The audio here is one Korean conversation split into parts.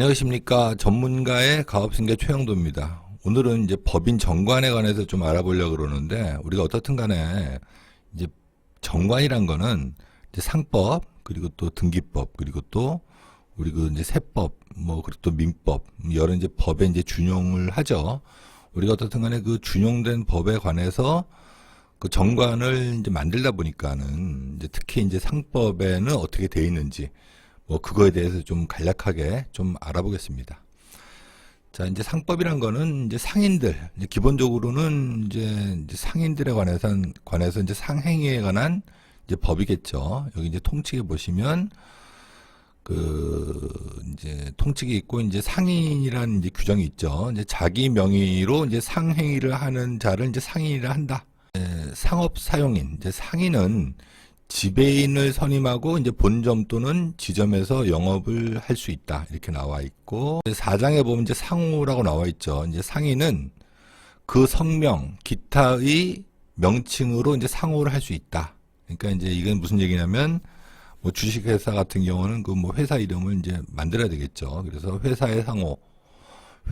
안녕하십니까. 전문가의 가업승계 최영도입니다. 오늘은 이제 법인 정관에 관해서 좀 알아보려고 그러는데, 우리가 어떻든 간에 이제 정관이란 거는 이제 상법, 그리고 또 등기법, 그리고 또 우리 그 이제 세법, 그리고 또 민법, 여러 이제 법에 이제 준용을 하죠. 우리가 어떻든 간에 그 준용된 법에 관해서 그 정관을 이제 만들다 보니까는 이제 특히 이제 상법에는 어떻게 돼 있는지 그거에 대해서 좀 간략하게 좀 알아보겠습니다. 자, 이제 상법이란 거는 이제 상인들, 이제 기본적으로는 이제 상인들에 관해서 이제 상행위에 관한 이제 법이겠죠. 여기 이제 통칙에 보시면 이제 통칙이 있고 이제 상인이라는 이제 규정이 있죠. 이제 자기 명의로 이제 상행위를 하는 자를 이제 상인이라 한다. 상업 사용인, 이제 상인은 지배인을 선임하고 이제 본점 또는 지점에서 영업을 할 수 있다. 이렇게 나와 있고, 4장에 보면 이제 상호라고 나와 있죠. 이제 상인은 그 성명, 기타의 명칭으로 이제 상호를 할 수 있다. 그러니까 이제 이건 무슨 얘기냐면, 주식회사 같은 경우는 그 회사 이름을 이제 만들어야 되겠죠. 그래서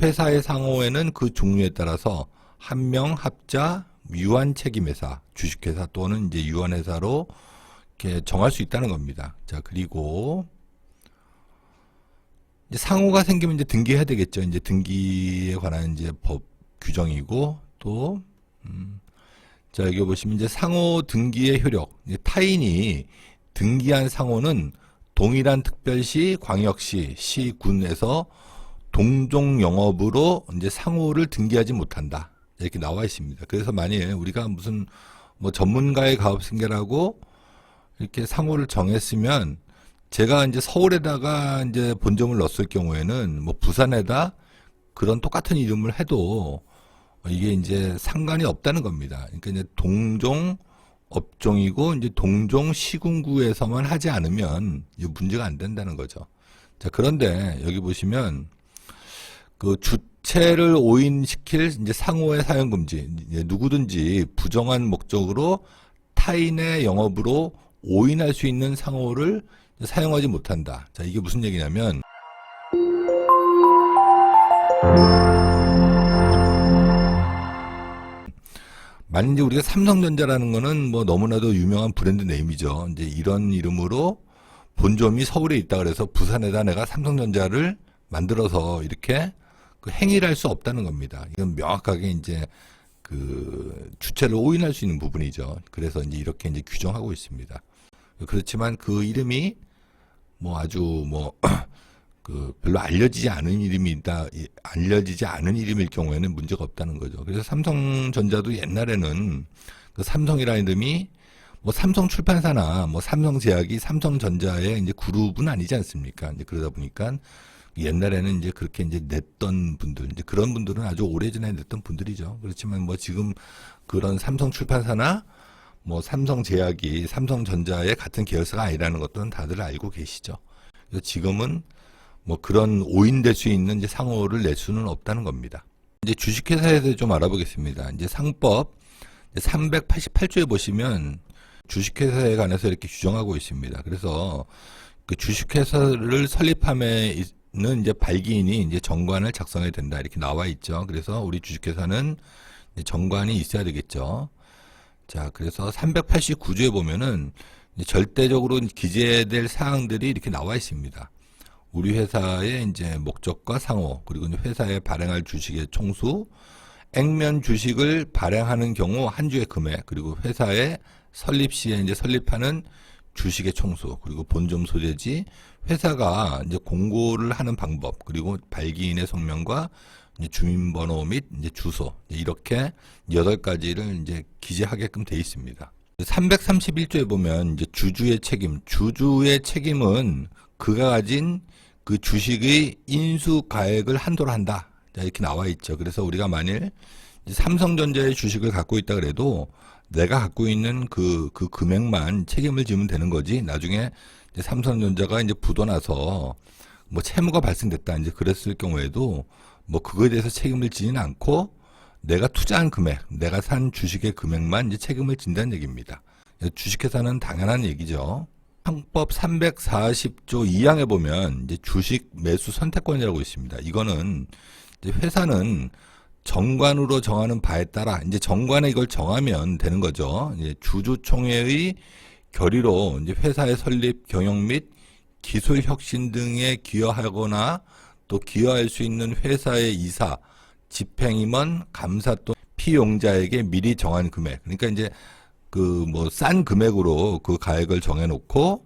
회사의 상호에는 그 종류에 따라서 한명, 합자, 유한 책임회사, 주식회사 또는 이제 유한회사로 이렇게 정할 수 있다는 겁니다. 자, 그리고 이제 상호가 생기면 이제 등기해야 되겠죠. 이제 등기에 관한 이제 법 규정이고, 또 자, 여기 보시면 이제 상호 등기의 효력. 이제 타인이 등기한 상호는 동일한 특별시, 광역시, 시, 군에서 동종 영업으로 이제 상호를 등기하지 못한다. 이렇게 나와 있습니다. 그래서 만일 우리가 무슨 전문가의 가업승계라고 이렇게 상호를 정했으면, 제가 이제 서울에다가 이제 본점을 넣었을 경우에는 부산에다 그런 똑같은 이름을 해도 이게 이제 상관이 없다는 겁니다. 그러니까 이제 동종 업종이고 이제 동종 시군구에서만 하지 않으면 문제가 안 된다는 거죠. 자, 그런데 여기 보시면 그 주체를 오인시킬 이제 상호의 사용 금지, 누구든지 부정한 목적으로 타인의 영업으로 오인할 수 있는 상호를 사용하지 못한다. 자, 이게 무슨 얘기냐면, 만약 이제 우리가 삼성전자라는 거는 너무나도 유명한 브랜드 네임이죠. 이제 이런 이름으로 본점이 서울에 있다 그래서 부산에다 내가 삼성전자를 만들어서 이렇게 그 행위를 할 수 없다는 겁니다. 이건 명확하게 이제 그 주체를 오인할 수 있는 부분이죠. 그래서 이제 이렇게 이제 규정하고 있습니다. 그렇지만 그 이름이 아주 별로 알려지지 않은 이름일 경우에는 문제가 없다는 거죠. 그래서 삼성전자도 옛날에는 그 삼성이라는 이름이 삼성 출판사나 삼성제약이 삼성전자의 이제 그룹은 아니지 않습니까? 이제 그러다 보니까 옛날에는 이제 그렇게 이제 냈던 분들, 이제 그런 분들은 아주 오래전에 냈던 분들이죠. 그렇지만 지금 그런 삼성 출판사나 삼성제약이 삼성전자의 같은 계열사가 아니라는 것들은 다들 알고 계시죠. 그래서 지금은 그런 오인될 수 있는 이제 상호를 낼 수는 없다는 겁니다. 이제 주식회사에 대해서 좀 알아보겠습니다. 이제 상법 388조에 보시면 주식회사에 관해서 이렇게 규정하고 있습니다. 그래서 그 주식회사를 설립함에 는 이제 발기인이 이제 정관을 작성해야 된다. 이렇게 나와 있죠. 그래서 우리 주식회사는 정관이 있어야 되겠죠. 자, 그래서 389조에 보면은 절대적으로 기재될 사항들이 이렇게 나와 있습니다. 우리 회사의 이제 목적과 상호, 그리고 이제 회사에 발행할 주식의 총수, 액면 주식을 발행하는 경우 한 주의 금액, 그리고 회사의 설립 시에 이제 설립하는 주식의 총수, 그리고 본점 소재지, 회사가 이제 공고를 하는 방법, 그리고 발기인의 성명과 이제 주민번호 및 이제 주소, 이렇게 8가지를 이제 기재하게끔 돼 있습니다. 331조에 보면 이제 주주의 책임은 그가 가진 그 주식의 인수가액을 한도로 한다. 자, 이렇게 나와 있죠. 그래서 우리가 만일 삼성전자의 주식을 갖고 있다 그래도 내가 갖고 있는 그 금액만 책임을 지면 되는 거지. 나중에 이제 삼성전자가 이제 부도나서 채무가 발생됐다 이제 그랬을 경우에도 그거에 대해서 책임을 지지는 않고 내가 투자한 금액, 내가 산 주식의 금액만 이제 책임을 진다는 얘기입니다. 주식회사는 당연한 얘기죠. 상법 340조 2항에 보면 이제 주식 매수 선택권이라고 있습니다. 이거는 이제 회사는 정관으로 정하는 바에 따라 이제 정관에 이걸 정하면 되는 거죠. 이제 주주총회의 결의로 이제 회사의 설립, 경영 및 기술 혁신 등에 기여하거나 또 기여할 수 있는 회사의 이사, 집행임원, 감사 또는 피용자에게 미리 정한 금액. 그러니까 이제 그 뭐 싼 금액으로 그 가액을 정해놓고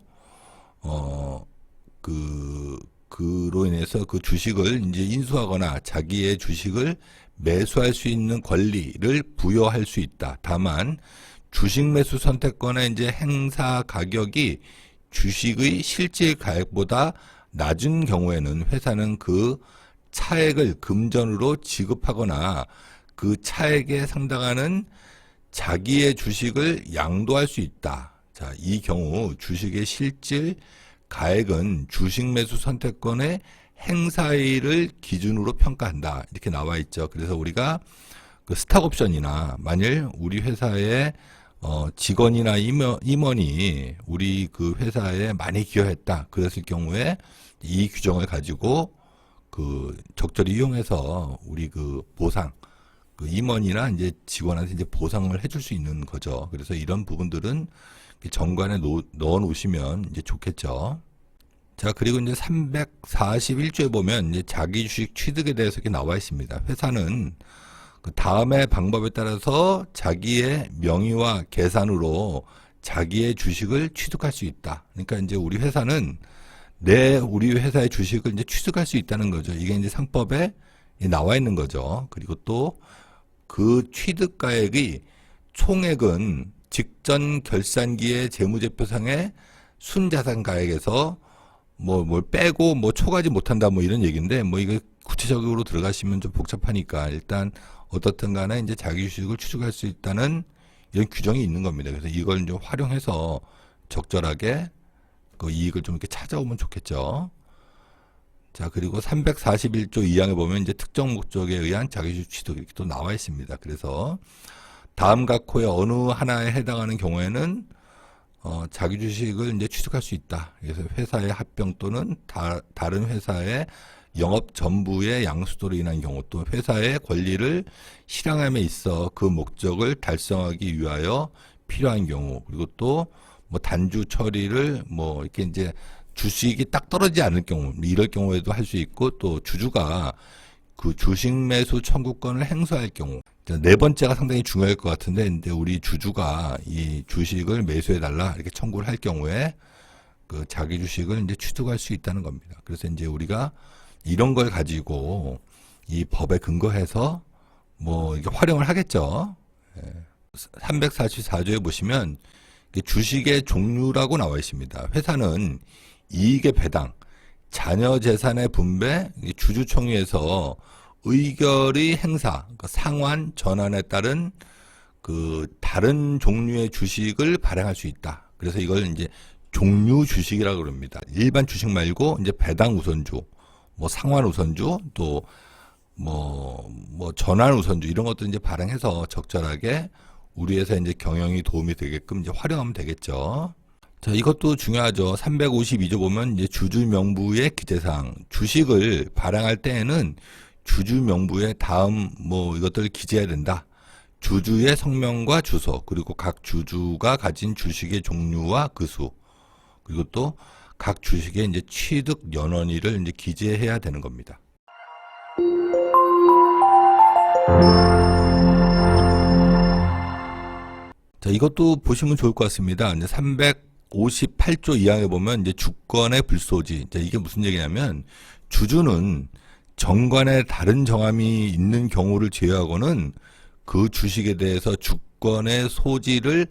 그로 인해서 그 주식을 이제 인수하거나 자기의 주식을 매수할 수 있는 권리를 부여할 수 있다. 다만 주식 매수 선택권의 이제 행사 가격이 주식의 실질 가액보다 낮은 경우에는 회사는 그 차액을 금전으로 지급하거나 그 차액에 상당하는 자기의 주식을 양도할 수 있다. 자, 이 경우 주식의 실질 가액은 주식 매수 선택권의 행사일을 기준으로 평가한다. 이렇게 나와 있죠. 그래서 우리가 그 스탁옵션이나 만일 우리 회사의 직원이나 임원이 우리 그 회사에 많이 기여했다. 그랬을 경우에 이 규정을 가지고 그 적절히 이용해서 우리 그 보상, 그 임원이나 이제 직원한테 이제 보상을 해줄 수 있는 거죠. 그래서 이런 부분들은 정관에 넣어 놓으시면 이제 좋겠죠. 자, 그리고 이제 341조에 보면 이제 자기 주식 취득에 대해서 이렇게 나와 있습니다. 회사는 그 다음의 방법에 따라서 자기의 명의와 계산으로 자기의 주식을 취득할 수 있다. 그러니까 이제 우리 회사는 우리 회사의 주식을 이제 취득할 수 있다는 거죠. 이게 이제 상법에 나와 있는 거죠. 그리고 또 그 취득가액의 총액은 직전 결산기의 재무제표상의 순자산가액에서 뭘 빼고 초과하지 못한다 이런 얘기인데 이거 구체적으로 들어가시면 좀 복잡하니까 일단 어떻든 간에 이제 자기 주식을 취득할 수 있다는 이런 규정이 있는 겁니다. 그래서 이걸 좀 활용해서 적절하게 그 이익을 좀 이렇게 찾아오면 좋겠죠. 자, 그리고 341조 2항에 보면 이제 특정 목적에 의한 자기주식 취득 이렇게 또 나와 있습니다. 그래서 다음 각호의 어느 하나에 해당하는 경우에는 자기 주식을 이제 취득할 수 있다. 그래서 회사의 합병 또는 다른 회사의 영업 전부의 양수도로 인한 경우 또 회사의 권리를 실행함에 있어 그 목적을 달성하기 위하여 필요한 경우 그리고 또 단주 처리를 이렇게 이제 주식이 딱 떨어지지 않을 경우 이럴 경우에도 할 수 있고 또 주주가 그 주식 매수 청구권을 행사할 경우 네 번째가 상당히 중요할 것 같은데 이제 우리 주주가 이 주식을 매수해 달라 이렇게 청구를 할 경우에 그 자기 주식을 이제 취득할 수 있다는 겁니다. 그래서 이제 우리가 이런 걸 가지고 이 법에 근거해서 이게 활용을 하겠죠. 344조에 보시면 주식의 종류라고 나와 있습니다. 회사는 이익의 배당, 자녀 재산의 분배, 주주총회에서 의결의 행사, 상환, 전환에 따른 그 다른 종류의 주식을 발행할 수 있다. 그래서 이걸 이제 종류 주식이라고 그럽니다. 일반 주식 말고 이제 배당 우선주, 상환 우선주, 또 전환 우선주 이런 것도 이제 발행해서 적절하게 우리 회사 이제 경영이 도움이 되게끔 이제 활용하면 되겠죠. 자, 이것도 중요하죠. 352조 보면 이제 주주 명부의 기재사항, 주식을 발행할 때에는 주주 명부에 다음 이것들을 기재해야 된다. 주주의 성명과 주소, 그리고 각 주주가 가진 주식의 종류와 그 수, 그리고 또 각 주식의 이제 취득 연원일을 이제 기재해야 되는 겁니다. 자, 이것도 보시면 좋을 것 같습니다. 이제 358조 2항에 보면 이제 주권의 불소지. 자, 이게 무슨 얘기냐면 주주는 정관에 다른 정함이 있는 경우를 제외하고는 그 주식에 대해서 주권의 소지를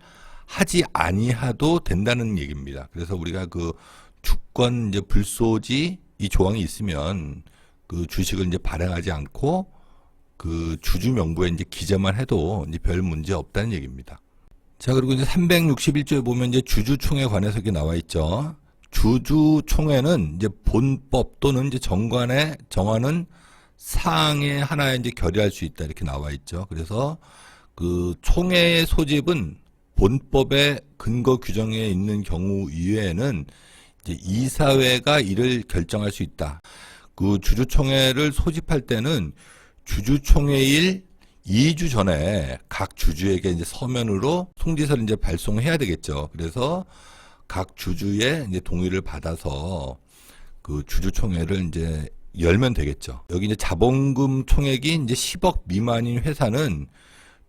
하지 아니하도 된다는 얘기입니다. 그래서 우리가 그 주권 이제 불소지 이 조항이 있으면 그 주식을 이제 발행하지 않고 그 주주 명부에 이제 기재만 해도 이제 별 문제 없다는 얘기입니다. 자, 그리고 이제 361조에 보면 이제 주주총회 관해서 이렇게 나와 있죠. 주주총회는 이제 본법 또는 이제 정관에 정하는 사항의 하나에 이제 결의할 수 있다 이렇게 나와 있죠. 그래서 그 총회의 소집은 본법의 근거 규정에 있는 경우 이외에는 이제 이사회가 이를 결정할 수 있다. 그 주주총회를 소집할 때는 주주총회일 2주 전에 각 주주에게 이제 서면으로 통지서를 이제 발송해야 되겠죠. 그래서 각 주주의 이제 동의를 받아서 그 주주총회를 이제 열면 되겠죠. 여기 이제 자본금 총액이 이제 10억 미만인 회사는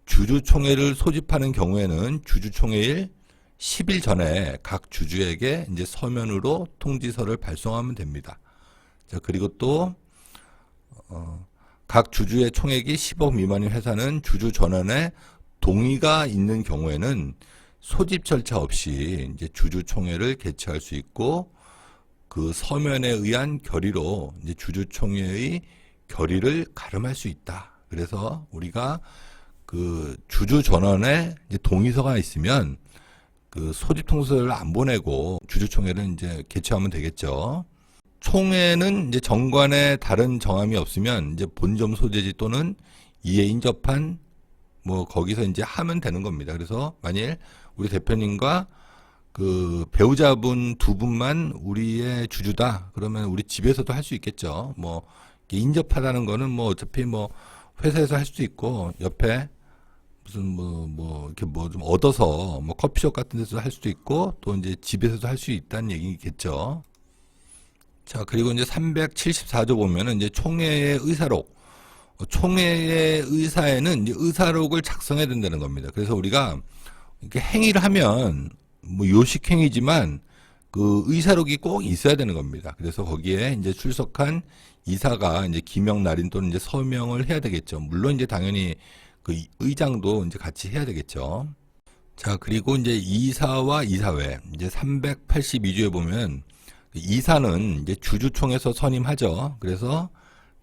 주주총회를 소집하는 경우에는 주주총회일 10일 전에 각 주주에게 이제 서면으로 통지서를 발송하면 됩니다. 자, 그리고 또 각 주주의 총액이 10억 미만인 회사는 주주 전원의 동의가 있는 경우에는 소집 절차 없이 이제 주주총회를 개최할 수 있고 그 서면에 의한 결의로 이제 주주총회의 결의를 가름할 수 있다. 그래서 우리가 그 주주 전원의 이제 동의서가 있으면 그 소집 통지서를 안 보내고 주주총회를 이제 개최하면 되겠죠. 총회는 이제 정관에 다른 정함이 없으면 이제 본점 소재지 또는 이에 인접한 뭐 거기서 이제 하면 되는 겁니다. 그래서 만일 우리 대표님과 그 배우자분 두 분만 우리의 주주다 그러면 우리 집에서도 할 수 있겠죠. 뭐 인접하다는 거는 뭐 어차피 뭐 회사에서 할 수도 있고 옆에 무슨 뭐 이렇게 뭐 좀 얻어서 뭐 커피숍 같은 데서 할 수도 있고 또 이제 집에서도 할 수 있다는 얘기겠죠. 자, 그리고 이제 374조 보면은 이제 총회의 의사록, 총회의 의사에는 이제 의사록을 작성해야 된다는 겁니다. 그래서 우리가 이렇게 행위를 하면 뭐 요식 행위지만 그 의사록이 꼭 있어야 되는 겁니다. 그래서 거기에 이제 출석한 이사가 이제 기명 날인 또는 이제 서명을 해야 되겠죠. 물론 이제 당연히 그 의장도 이제 같이 해야 되겠죠. 자, 그리고 이제 이사와 이사회, 이제 382조에 보면 이사는 이제 주주총회에서 선임하죠. 그래서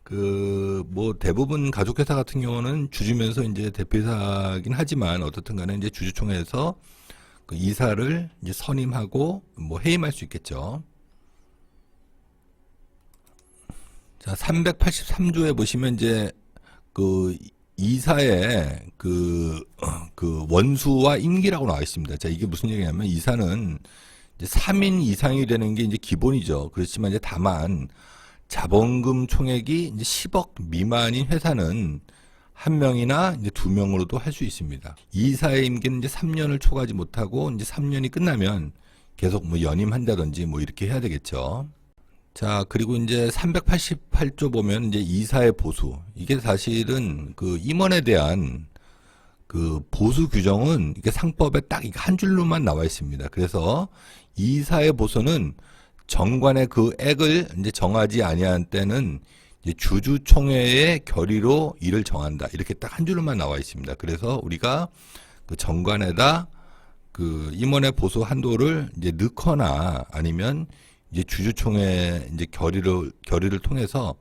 그 뭐 대부분 가족회사 같은 경우는 주주면서 이제 대표이사긴 하지만 어떻든 간에 이제 주주총회에서 그 이사를 이제 선임하고 뭐 해임할 수 있겠죠. 자, 383조에 보시면 이제 그 이사의 그 원수와 임기라고 나와 있습니다. 자, 이게 무슨 얘기냐면 이사는 이제 3인 이상이 되는 게 이제 기본이죠. 그렇지만 이제 다만 자본금 총액이 이제 10억 미만인 회사는 한 명이나 이제 두 명으로도 할 수 있습니다. 이사의 임기는 이제 3년을 초과하지 못하고 이제 3년이 끝나면 계속 뭐 연임한다든지 뭐 이렇게 해야 되겠죠. 자, 그리고 이제 388조 보면 이제 이사의 보수. 이게 사실은 그 임원에 대한 그 보수 규정은 이게 상법에 딱 한 줄로만 나와 있습니다. 그래서 이사의 보수는 정관의 그 액을 이제 정하지 아니한 때는 이제 주주총회의 결의로 이를 정한다. 이렇게 딱 한 줄로만 나와 있습니다. 그래서 우리가 그 정관에다 그 임원의 보수 한도를 이제 넣거나 아니면 이제 주주총회 이제 결의를 통해서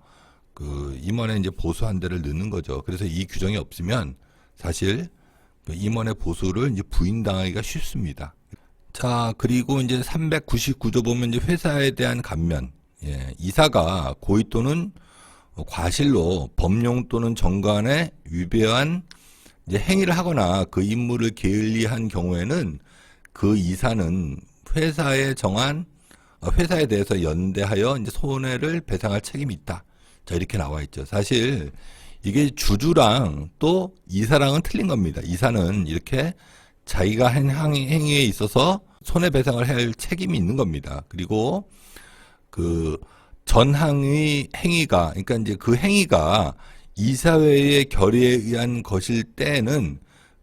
그 임원의 이제 보수 한도를 넣는 거죠. 그래서 이 규정이 없으면 사실 그 임원의 보수를 이제 부인당하기가 쉽습니다. 자, 그리고 이제 399조 보면 이제 회사에 대한 감면. 예, 이사가 고의 또는 과실로 법령 또는 정관에 위배한 이제 행위를 하거나 그 임무를 게을리한 경우에는 그 이사는 회사에 정한 회사에 대해서 연대하여 이제 손해를 배상할 책임이 있다. 자, 이렇게 나와 있죠. 사실 이게 주주랑 또 이사랑은 틀린 겁니다. 이사는 이렇게 자기가 한 행위에 있어서 손해배상을 할 책임이 있는 겁니다. 그리고 그 전항의 행위가, 그러니까 이제 그 행위가 이사회의 결의에 의한 것일 때는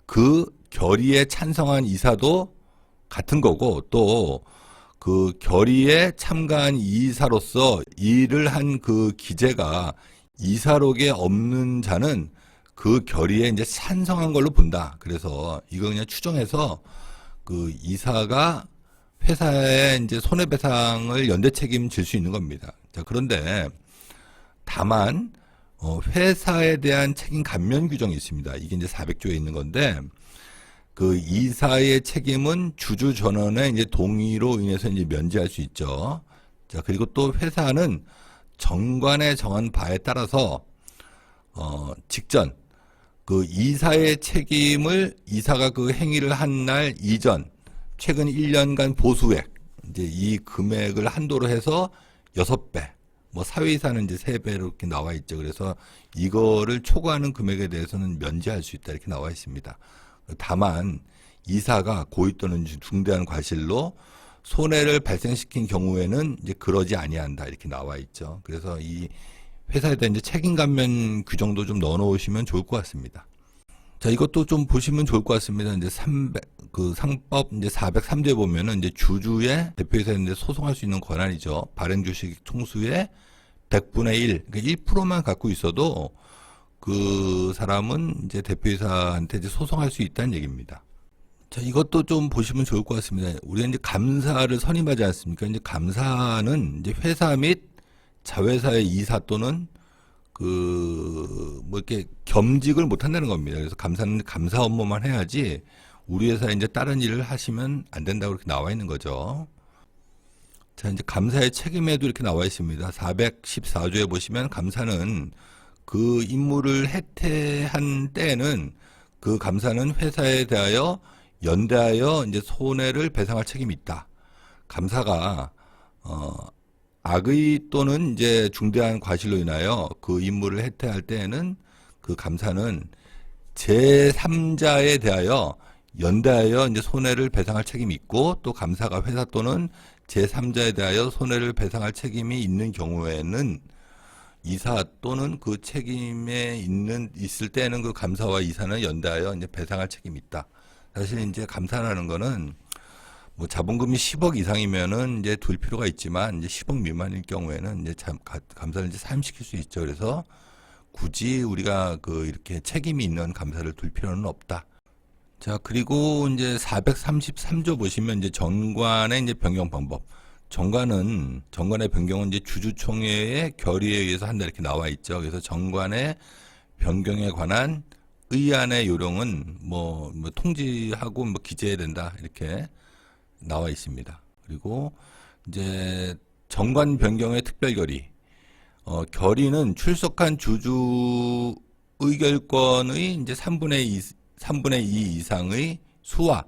그 결의에 찬성한 이사도 같은 거고 또 그 결의에 참가한 이사로서 일을 한 그 기재가 이사록에 없는 자는 그 결의에 이제 찬성한 걸로 본다. 그래서 이거 그냥 추정해서 그 이사가 회사에 이제 손해배상을 연대 책임질 수 있는 겁니다. 자, 그런데 다만 회사에 대한 책임 감면 규정이 있습니다. 이게 이제 400조에 있는 건데 그 이사의 책임은 주주 전원의 이제 동의로 인해서 이제 면제할 수 있죠. 자, 그리고 또 회사는 정관에 정한 바에 따라서 직전 그 이사의 책임을 이사가 그 행위를 한 날 이전 최근 1년간 보수액 이제 이 금액을 한도로 해서 6배, 뭐 사회이사는 이제 3배로 이렇게 나와 있죠. 그래서 이거를 초과하는 금액에 대해서는 면제할 수 있다 이렇게 나와 있습니다. 다만 이사가 고의 또는 중대한 과실로 손해를 발생시킨 경우에는 이제 그러지 아니한다 이렇게 나와 있죠. 그래서 이 회사에 대한 이제 책임 감면 규정도 좀 넣어 놓으시면 좋을 것 같습니다. 자, 이것도 좀 보시면 좋을 것 같습니다. 이제 그 상법 이제 403조에 보면은 이제 주주의 대표이사인데 소송할 수 있는 권한이죠. 발행 주식 총수의 100분의 1, 그러니까 1%만 갖고 있어도 그 사람은 이제 대표이사한테 이제 소송할 수 있다는 얘기입니다. 자, 이것도 좀 보시면 좋을 것 같습니다. 우리가 이제 감사를 선임하지 않습니까? 이제 감사는 이제 회사 및 자회사의 이사 또는 뭐 이렇게 겸직을 못 한다는 겁니다. 그래서 감사는 감사 업무만 해야지 우리 회사에 이제 다른 일을 하시면 안 된다고 이렇게 나와 있는 거죠. 자, 이제 감사의 책임에도 이렇게 나와 있습니다. 414조에 보시면 감사는 그 임무를 해태한 때에는 그 감사는 회사에 대하여 연대하여 이제 손해를 배상할 책임이 있다. 감사가 악의 또는 이제 중대한 과실로 인하여 그 임무를 해태할 때에는 그 감사는 제3자에 대하여 연대하여 이제 손해를 배상할 책임이 있고, 또 감사가 회사 또는 제3자에 대하여 손해를 배상할 책임이 있는 경우에는 이사 또는 그 책임에 있을 때는 그 감사와 이사는 연대하여 이제 배상할 책임이 있다. 사실 이제 감사라는 거는 뭐 자본금이 10억 이상이면은 이제 둘 필요가 있지만 이제 10억 미만일 경우에는 이제 감사를 이제 사임시킬 수 있죠. 그래서 굳이 우리가 그 이렇게 책임이 있는 감사를 둘 필요는 없다. 자, 그리고 이제 433조 보시면 이제 정관의 이제 변경 방법. 정관의 변경은 이제 주주총회의 결의에 의해서 한다 이렇게 나와 있죠. 그래서 정관의 변경에 관한 의안의 요령은 뭐 통지하고 뭐 기재해야 된다 이렇게 나와 있습니다. 그리고 이제 정관 변경의 특별 결의. 결의는 출석한 주주 의결권의 이제 3분의 2 이상의 수와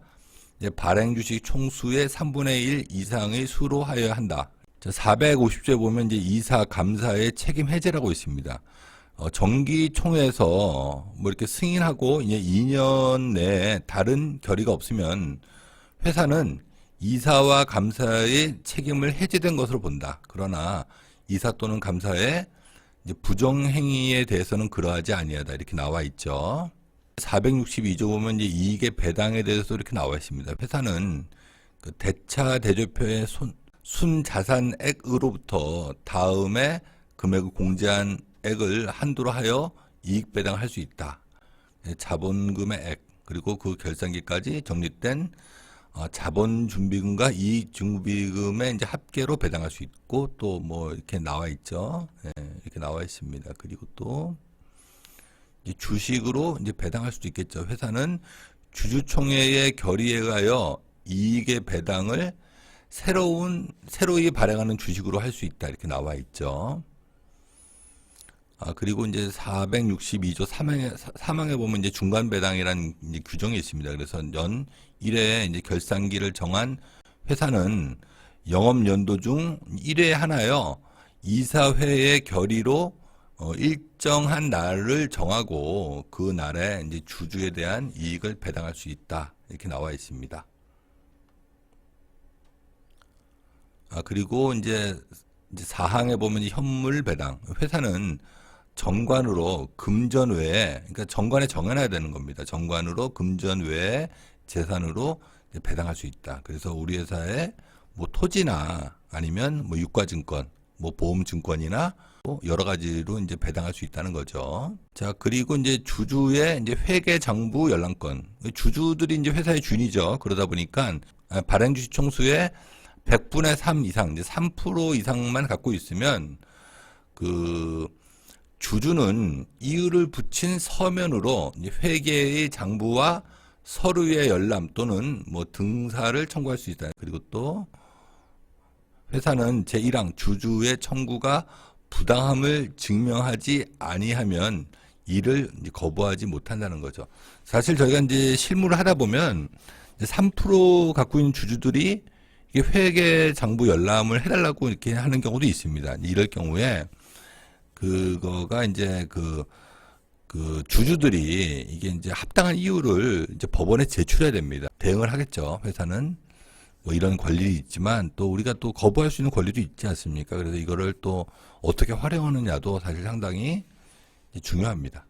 이제 발행 주식 총수의 3분의 1 이상의 수로 하여야 한다. 450조에 보면 이제 이사 감사의 책임 해제라고 있습니다. 정기총회에서 뭐 이렇게 승인하고 이제 2년 내에 다른 결의가 없으면 회사는 이사와 감사의 책임을 해제된 것으로 본다. 그러나 이사 또는 감사의 이제 부정행위에 대해서는 그러하지 아니하다 이렇게 나와 있죠. 462조 보면 이제 이익의 배당에 대해서 이렇게 나와 있습니다. 회사는 그 대차 대조표의 순자산액으로부터 다음에 금액을 공제한 액을 한도로 하여 이익 배당할 수 있다. 자본금의 액 그리고 그 결산기까지 적립된 자본준비금과 이익준비금의 이제 합계로 배당할 수 있고 또 뭐 이렇게 나와 있죠. 이렇게 나와 있습니다. 그리고 또 이제 주식으로 이제 배당할 수도 있겠죠. 회사는 주주총회의 결의에 의하여 이익의 배당을 새로이 발행하는 주식으로 할 수 있다 이렇게 나와 있죠. 그리고 이제 462조 3항에 보면 이제 중간 배당이라는 이제 규정이 있습니다. 그래서 연 1회에 이제 결산기를 정한 회사는 영업연도 중 1회에 하나여 이사회의 결의로 일정한 날을 정하고 그 날에 이제 주주에 대한 이익을 배당할 수 있다. 이렇게 나와 있습니다. 그리고 이제 4항에 보면 현물 배당. 회사는 정관으로 금전 외에, 그러니까 정관에 정해놔야 되는 겁니다. 정관으로 금전 외에 재산으로 배당할 수 있다. 그래서 우리 회사에 뭐 토지나 아니면 뭐 유가증권, 뭐 보험증권이나 여러 가지로 이제 배당할 수 있다는 거죠. 자, 그리고 이제 주주의 이제 회계장부 열람권. 주주들이 이제 회사의 주인이죠. 그러다 보니까 발행주식 총수의 100분의 3 이상, 이제 3% 이상만 갖고 있으면 그 주주는 이유를 붙인 서면으로 이제 회계의 장부와 서류의 열람 또는 뭐 등사를 청구할 수 있다. 그리고 또 회사는 제1항 주주의 청구가 부당함을 증명하지 아니하면 이를 이제 거부하지 못한다는 거죠. 사실 저희가 이제 실무를 하다 보면 3% 갖고 있는 주주들이 이게 회계 장부 열람을 해달라고 이렇게 하는 경우도 있습니다. 이럴 경우에 그거가 이제 그 주주들이 이게 이제 합당한 이유를 이제 법원에 제출해야 됩니다. 대응을 하겠죠. 회사는 뭐 이런 권리가 있지만 또 우리가 또 거부할 수 있는 권리도 있지 않습니까? 그래서 이거를 또 어떻게 활용하느냐도 사실 상당히 중요합니다.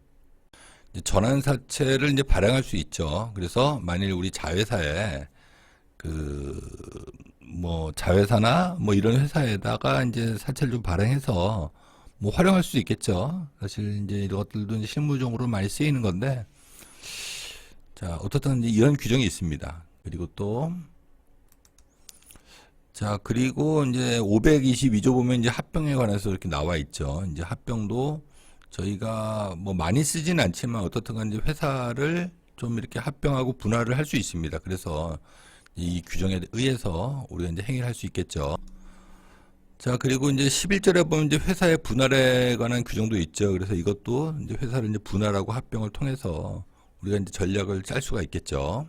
전환 사채를 이제 발행할 수 있죠. 그래서 만일 우리 자회사에 뭐 자회사나 뭐 이런 회사에다가 이제 사채를 좀 발행해서 뭐 활용할 수 있겠죠. 사실 이제 이런 것들도 이제 실무적으로 많이 쓰이는 건데, 자 어떻든 이제 이런 규정이 있습니다. 그리고 또 자, 그리고 이제 522조 보면 이제 합병에 관해서 이렇게 나와 있죠. 이제 합병도 저희가 뭐 많이 쓰진 않지만 어떻든 간에 회사를 좀 이렇게 합병하고 분할을 할 수 있습니다. 그래서 이 규정에 의해서 우리가 이제 행위를 할 수 있겠죠. 자, 그리고 이제 11절에 보면 이제 회사의 분할에 관한 규정도 있죠. 그래서 이것도 이제 회사를 이제 분할하고 합병을 통해서 우리가 이제 전략을 짤 수가 있겠죠.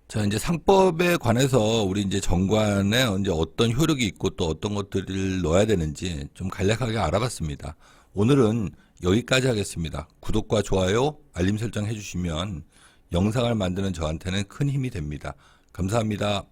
자, 이제 상법에 관해서 우리 이제 정관에 이제 어떤 효력이 있고 또 어떤 것들을 넣어야 되는지 좀 간략하게 알아봤습니다. 오늘은 여기까지 하겠습니다. 구독과 좋아요, 알림 설정 해주시면 영상을 만드는 저한테는 큰 힘이 됩니다. 감사합니다.